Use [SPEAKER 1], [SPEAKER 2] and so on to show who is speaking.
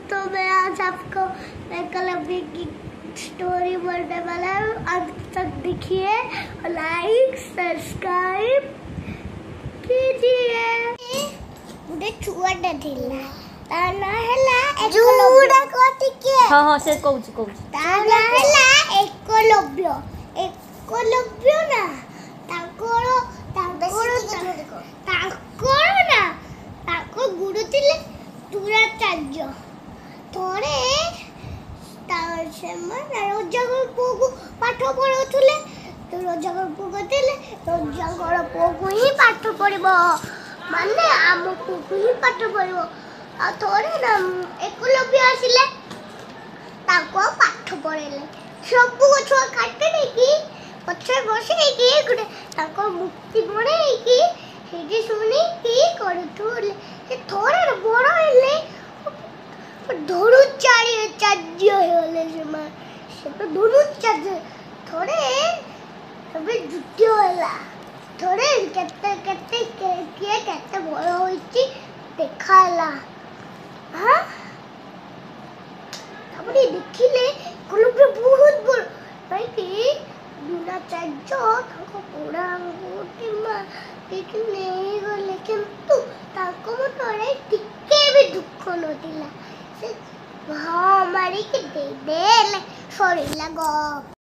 [SPEAKER 1] दोस्तों, मैं आज आपको एकलव्य की स्टोरी बोलने वाला हूँ। अंत तक देखिए और लाइक सब्सक्राइब कीजिए। मुझे छुआटा थिला ताना हैला एकलव्य कोटिके
[SPEAKER 2] हां से कहू
[SPEAKER 1] ताना हैला एकलव्य ना ताको गुरु थिले तुराचार्य। थोड़े रोजगार पुओ को पाठ पढ़ाउले तो रोजगार पुओ कहते रोजगार पुओ को ही पाठ पढ़िबो माने आम पुओ को ही पाठ पढ़िबो। आ थोड़े ना एकलव्य आसिले ताको पाठ पढ़ेले सब छुआ काटे नहीं पछे बसे गुटे ताको मुक्ति बने कि शुणी कि करूले थोड़े बड़ हेले धनुचार्य होले से धनुचार्य थोड़े सब जुट्टी होला थोड़े केते केते किए केते बड़ होइची देखाला। हां तापरे देखिले एकलव्य बहुत बड़ भाई द्रोणाचार्य ताको पूरा अंगूठी मारिकी नहीं गले किंतु ताको मटरे टिके भी दुख नथिला से मारिकी दे देले सरीला गप।